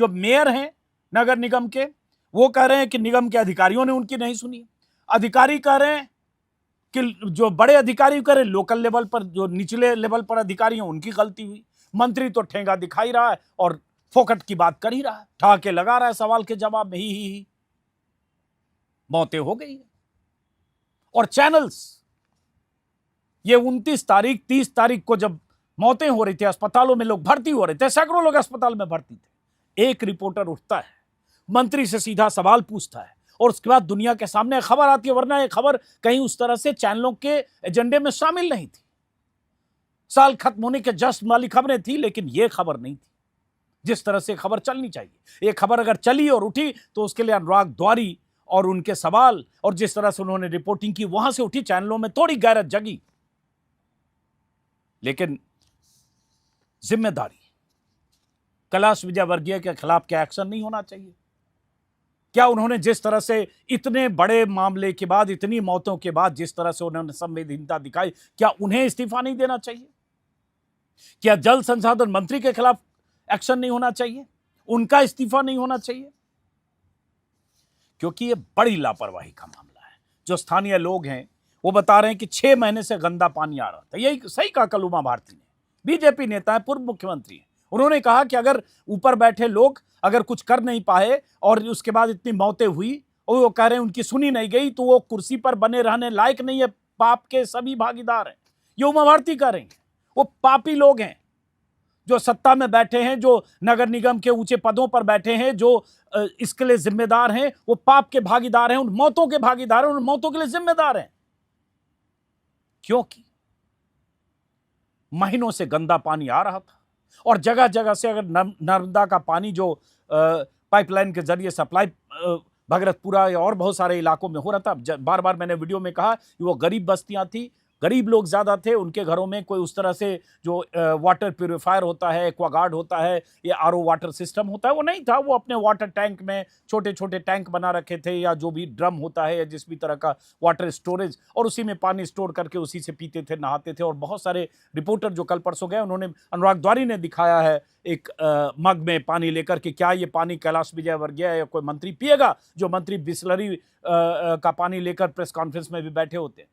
जो मेयर हैं नगर निगम के, वो कह रहे हैं कि निगम के अधिकारियों ने उनकी नहीं सुनी। अधिकारी कह रहे हैं कि जो बड़े अधिकारी कह रहे, लोकल लेवल पर जो निचले लेवल पर अधिकारी हैं उनकी गलती हुई। मंत्री तो ठेंगा दिखा ही रहा है और फोकट की बात कर ही रहा है, ठहाके लगा रहा है सवाल के जवाब में ही। मौतें हो गई है। और चैनल्स, ये 29 तारीख 30 तारीख को जब मौतें हो रही थी, अस्पतालों में लोग भर्ती हो रहे थे, सैकड़ों लोग अस्पताल में भर्ती थे, एक रिपोर्टर उठता है, मंत्री से सीधा सवाल पूछता है और उसके बाद दुनिया के सामने खबर आती है। वरना ये खबर कहीं उस तरह से चैनलों के एजेंडे में शामिल नहीं थी। साल खत्म होने के जस्ट वाली खबरें थी, लेकिन यह खबर नहीं थी जिस तरह से खबर चलनी चाहिए। ये खबर अगर चली और उठी तो उसके लिए अनुराग द्वारी और उनके सवाल और जिस तरह से उन्होंने रिपोर्टिंग की, वहां से उठी, चैनलों में थोड़ी गैरत जगी। लेकिन जिम्मेदारी, कैलाश विजयवर्गीय के खिलाफ क्या एक्शन नहीं होना चाहिए? क्या उन्होंने जिस तरह से इतने बड़े मामले के बाद, इतनी मौतों के बाद जिस तरह से उन्होंने संवेदनशीलता दिखाई, क्या उन्हें इस्तीफा नहीं देना चाहिए? क्या जल संसाधन मंत्री के खिलाफ एक्शन नहीं होना चाहिए? उनका इस्तीफा नहीं होना चाहिए? क्योंकि यह बड़ी लापरवाही का मामला है। जो स्थानीय लोग हैं वो बता रहे हैं कि 6 महीने से गंदा पानी आ रहा था। यही सही कहा कल उमा भारती ने, बीजेपी नेता है, पूर्व मुख्यमंत्री है। उन्होंने कहा कि अगर ऊपर बैठे लोग अगर कुछ कर नहीं पाए और उसके बाद इतनी मौतें हुई और वो कह रहे हैं उनकी सुनी नहीं गई, तो वो कुर्सी पर बने रहने लायक नहीं है। पाप के सभी भागीदार हैं, ये उमा भारती कह रही हैं। वो पापी लोग हैं जो सत्ता में बैठे हैं, जो नगर निगम के ऊंचे पदों पर बैठे हैं, जो इसके लिए जिम्मेदार हैं। वो पाप के भागीदार हैं, उन मौतों के भागीदार हैं, उन मौतों के लिए जिम्मेदार हैं। क्योंकि महीनों से गंदा पानी आ रहा था और जगह जगह से अगर नर्मदा का पानी जो पाइपलाइन के जरिए सप्लाई भगरतपुरा या और बहुत सारे इलाकों में हो रहा था, बार बार मैंने वीडियो में कहा कि वो गरीब बस्तियां थी, गरीब लोग ज्यादा थे, उनके घरों में कोई उस तरह से जो वाटर प्यूरिफायर होता है, एक्वागार्ड होता है या आरओ वाटर सिस्टम होता है, वो नहीं था। वो अपने वाटर टैंक में छोटे छोटे टैंक बना रखे थे या जो भी ड्रम होता है या जिस भी तरह का वाटर स्टोरेज, और उसी में पानी स्टोर करके उसी से पीते थे, नहाते थे। और बहुत सारे रिपोर्टर जो कल परसों गए, उन्होंने, अनुराग द्वारी ने दिखाया है एक मग में पानी लेकर के, क्या ये पानी कैलाश विजयवर्गीय या कोई मंत्री पिएगा? जो मंत्री बिस्लरी का पानी लेकर प्रेस कॉन्फ्रेंस में भी बैठे होते हैं।